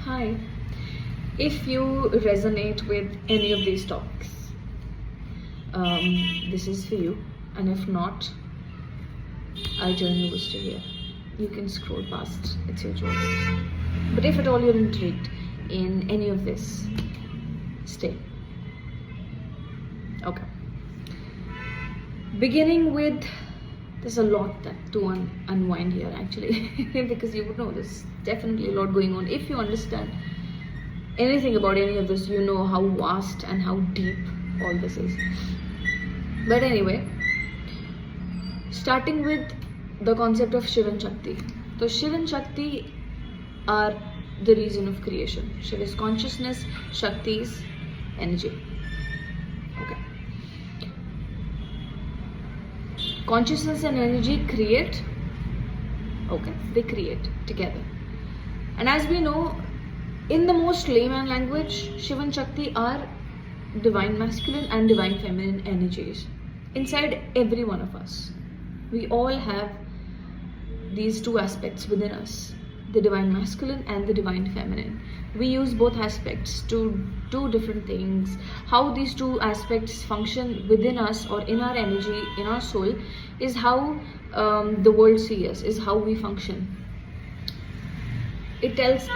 Hi. If you resonate with any of these topics, this is for you. And if not, I'll join you to here. You can scroll past, it's your choice. But if at all you're intrigued in any of this, stay. Okay. Beginning with, there's a lot to unwind here actually, because you would know there's definitely a lot going on. If you understand anything about any of this, you know how vast and how deep all this is. But anyway, starting with the concept of Shiv and Shakti. So Shiv and Shakti are the reason of creation. Shiv is consciousness, Shakti is energy. Okay. Consciousness and energy create. Okay, they create together. And as we know, in the most layman language, Shiv and Shakti are divine masculine and divine feminine energies inside every one of us. We all have these two aspects within us, the divine masculine and the divine feminine. We use both aspects to do different things. How these two aspects function within us or in our energy, in our soul, is how the world sees us, is how we function. It is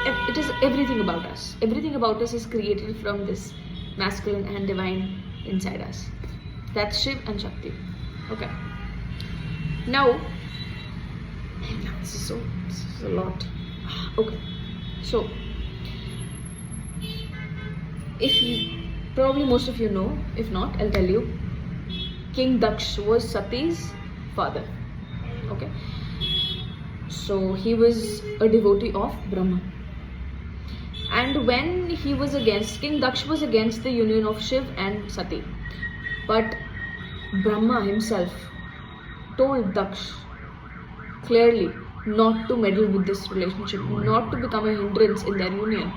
everything about us. Everything about us is created from this masculine and divine inside us. That's Shiv and Shakti. Okay. Now, this is a lot. Okay. So, probably most of you know, if not, I'll tell you. King Daksh was Sati's father. Okay. So he was a devotee of Brahma. And when he was King Daksh was against the union of Shiv and Sati. But Brahma himself told Daksh clearly not to meddle with this relationship, not to become a hindrance in their union.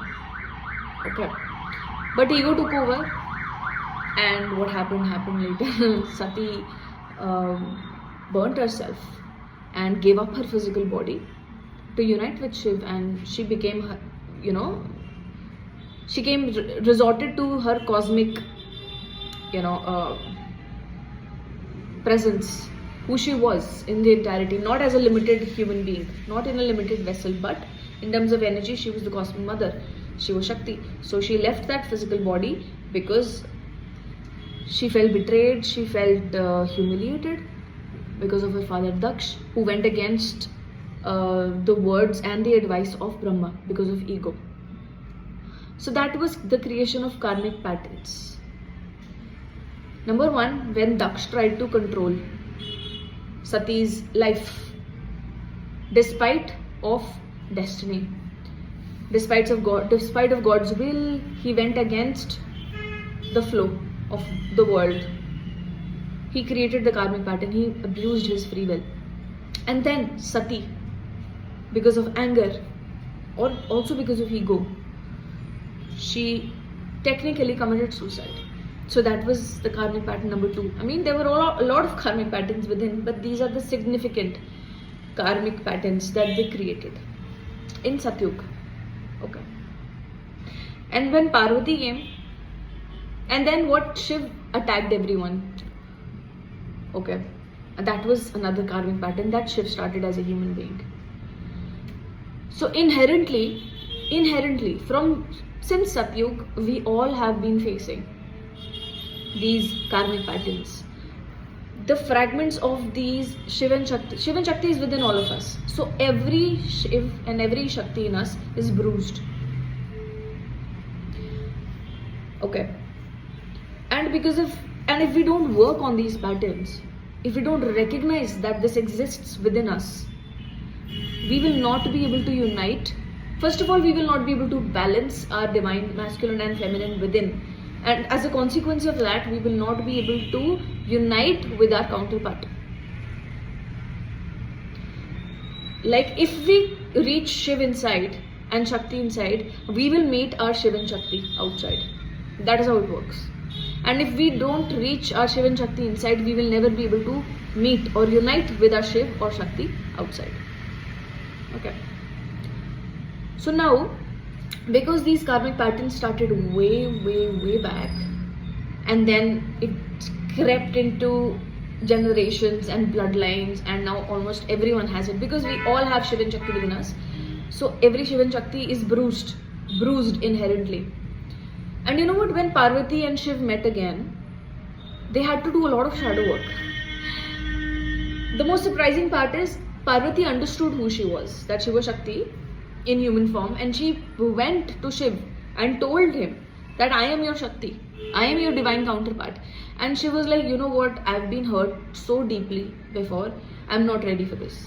Okay. But ego took over, and what happened later. Sati burnt herself and gave up her physical body to unite with Shiv, and she became, resorted to her cosmic, presence, who she was in the entirety, not as a limited human being, not in a limited vessel, but in terms of energy, she was the cosmic mother. She was Shakti. So she left that physical body because she felt betrayed, she felt humiliated because of her father Daksh, who went against the words and the advice of Brahma because of ego. So that was the creation of karmic patterns. Number one, when Daksh tried to control Sati's life, despite of destiny, despite of God's will, he went against the flow of the world. He created the karmic pattern, he abused his free will. And then Sati, because of anger or also because of ego, she technically committed suicide. So that was the karmic pattern number two. I mean, there were a lot of karmic patterns within, but these are the significant karmic patterns that they created in Satyug. Okay. And when Parvati came, and then what, Shiv attacked everyone. Okay, and that was another karmic pattern that Shiv started as a human being. So inherently, since Satyug, we all have been facing these karmic patterns. The fragments of these Shiv and Shakti is within all of us. So every Shiv and every Shakti in us is bruised. Okay. And if we don't work on these patterns, if we don't recognize that this exists within us, we will not be able to unite. First of all, we will not be able to balance our divine masculine and feminine within. And as a consequence of that, we will not be able to unite with our counterpart. Like if we reach Shiv inside and Shakti inside, we will meet our Shiv and Shakti outside. That is how it works. And if we don't reach our Shiv and Shakti inside, we will never be able to meet or unite with our Shiv or Shakti outside. Okay. So now, because these karmic patterns started way back, and then it crept into generations and bloodlines, and now almost everyone has it because we all have Shiva and Shakti within us. So every Shiva and Shakti is bruised inherently. And you know what, when Parvati and Shiv met again, they had to do a lot of shadow work. The most surprising part is Parvati understood who she was, that she was Shakti in human form, and she went to Shiv and told him that I am your Shakti, I am your divine counterpart. And she was like, you know what, I've been hurt so deeply before, I'm not ready for this.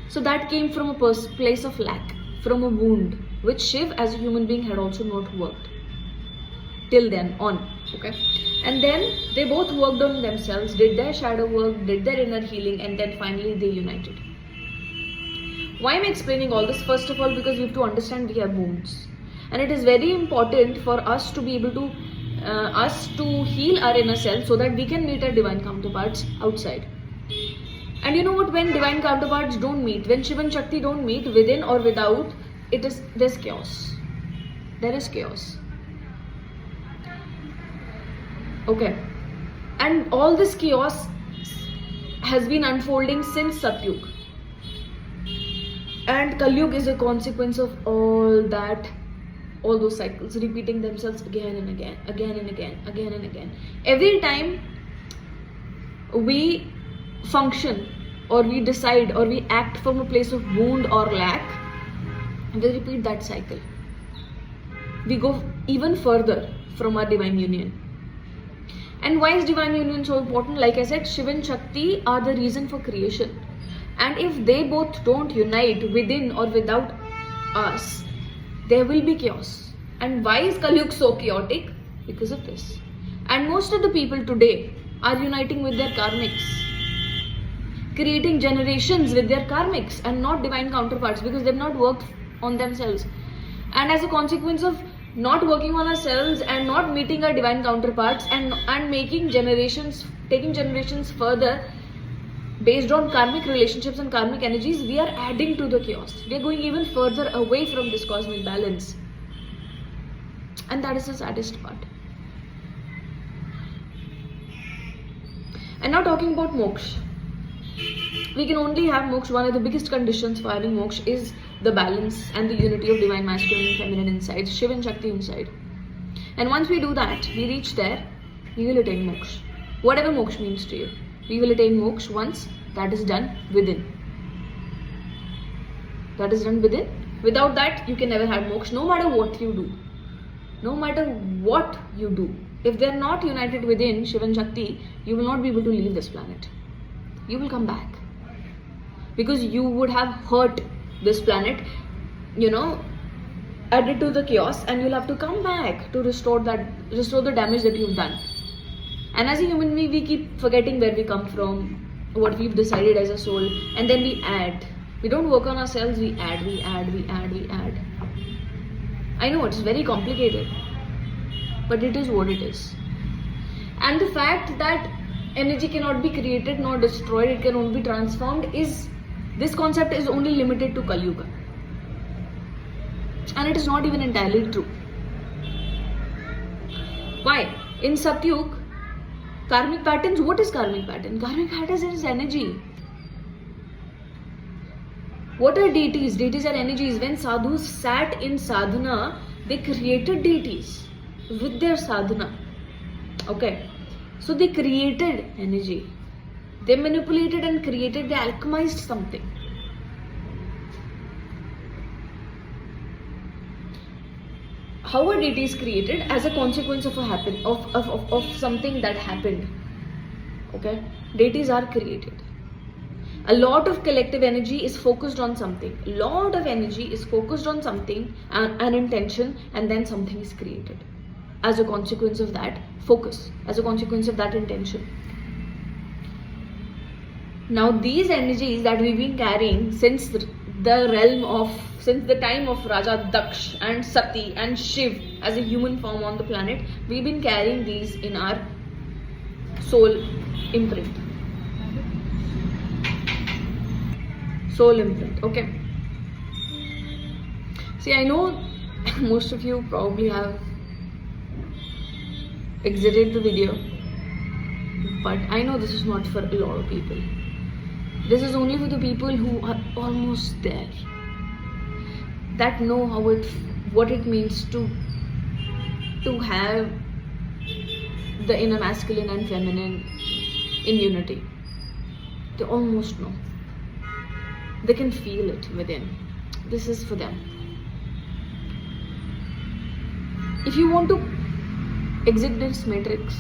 So that came from a place of lack, from a wound, which Shiv as a human being had also not worked till then on, okay? And then they both worked on themselves, did their shadow work, did their inner healing, and then finally they united. Why am I explaining all this? First of all, because we have to understand we have wounds, and it is very important for us to be able to heal our inner self so that we can meet our divine counterparts outside. And you know what, when divine counterparts don't meet, when Shiva and Shakti don't meet, within or without, there's chaos. There is chaos. Okay, and all this chaos has been unfolding since Satyug, and Kalyug is a consequence of all that, all those cycles repeating themselves again and again. Every time we function or we decide or we act from a place of wound or lack, we repeat that cycle. We go even further from our divine union. And why is divine union so important? Like I said, Shiva and Shakti are the reason for creation. And if they both don't unite within or without us, there will be chaos. And why is Kalyug so chaotic? Because of this. And most of the people today are uniting with their karmics, creating generations with their karmics and not divine counterparts, because they've not worked on themselves. And as a consequence of not working on ourselves and not meeting our divine counterparts and making generations, taking generations further based on karmic relationships and karmic energies, we are adding to the chaos. We are going even further away from this cosmic balance. And that is the saddest part. And now talking about moksha. We can only have moksha. One of the biggest conditions for having moksha is the balance and the unity of divine masculine and feminine inside, Shiva and Shakti inside. And once we do that, we reach there, we will attain moksha. Whatever moksha means to you, we will attain moksha once that is done within. That is done within. Without that, you can never have moksha, no matter what you do. No matter what you do. If they are not united within Shiva and Shakti, you will not be able to leave this planet. You will come back. Because you would have hurt this planet, added to the chaos, and you'll have to come back to restore the damage that you've done. And as a human being, we keep forgetting where we come from, what we've decided as a soul, and then we add. We don't work on ourselves, we add. I know it's very complicated, but it is what it is. And the fact that energy cannot be created nor destroyed, it can only be transformed, this concept is only limited to Kali Yuga. And it is not even entirely true. Why? In Satyug, karmic patterns, what is karmic pattern? Karmic patterns is energy. What are deities? Deities are energies. When sadhus sat in sadhana, they created deities with their sadhana. Okay. So they created energy. They manipulated and created, they alchemized something. How are deities created? As a consequence of of something that happened. Okay? Deities are created. A lot of collective energy is focused on something. A lot of energy is focused on something, an intention, and then something is created. As a consequence of that focus, as a consequence of that intention. Now these energies that we've been carrying since the time of Raja Daksh and Sati and Shiv as a human form on the planet, we've been carrying these in our soul imprint. Soul imprint, okay. See, I know Most of you probably have exited the video, but I know this is not for a lot of people. This is only for the people who are almost there, that know what it means to have the inner masculine and feminine in unity. They almost know. They can feel it within. This is for them. If you want to exit this matrix,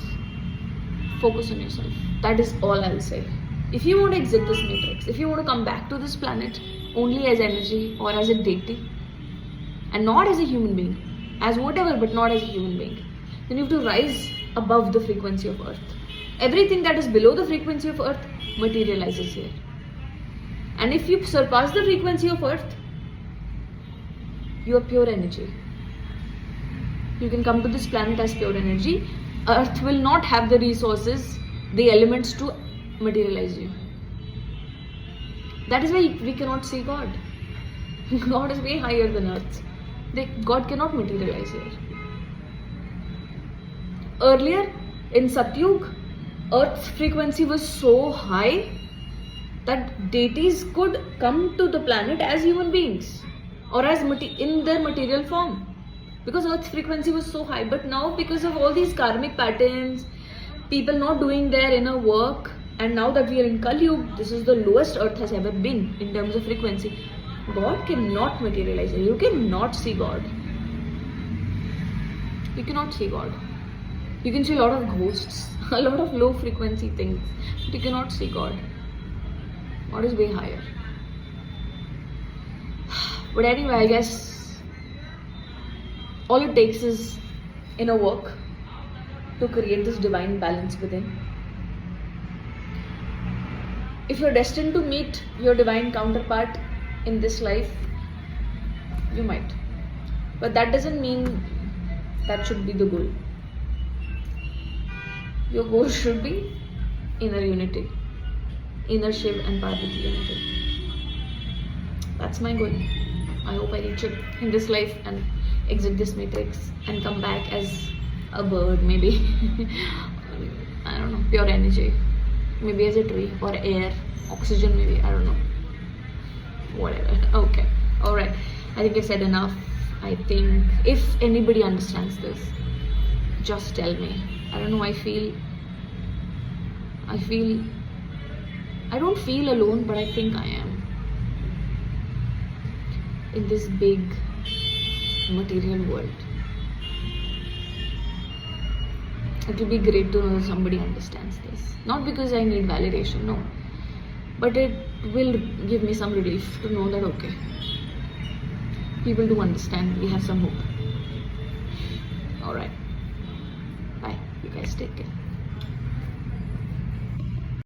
focus on yourself. That is all I'll say. If you want to exit this matrix, if you want to come back to this planet only as energy or as a deity, and not as a human being, as whatever, but not as a human being, then you have to rise above the frequency of Earth. Everything that is below the frequency of Earth materializes here. And if you surpass the frequency of Earth, you are pure energy. You can come to this planet as pure energy. Earth will not have the resources, the elements to materialize you. That is why we cannot see God. God is way higher than Earth. God cannot materialize here. Earlier in Satyug, Earth's frequency was so high that deities could come to the planet as human beings or as in their material form, because Earth's frequency was so high. But now, because of all these karmic patterns, people not doing their inner work, and now that we are in Kali Yuga, this is the lowest Earth has ever been in terms of frequency. God cannot materialize. You cannot see God. You cannot see God. You can see a lot of ghosts, a lot of low frequency things, but you cannot see God. God is way higher. But anyway, I guess all it takes is inner work to create this divine balance within. If you're destined to meet your divine counterpart in this life, you might. But that doesn't mean that should be the goal. Your goal should be inner unity. Inner Shiv and Parvati unity. That's my goal. I hope I reach it in this life and exit this matrix and come back as a bird, maybe. I don't know, pure energy. Maybe as a tree or air, oxygen maybe, I don't know. Whatever. Okay. Alright. I think I've said enough. I think if anybody understands this, just tell me. I don't know, I don't feel alone, but I think I am. In this big material world. It would be great to know that somebody understands this. Not because I need validation, no. But it will give me some relief to know that, okay, people do understand, we have some hope. Alright. Bye. You guys take care.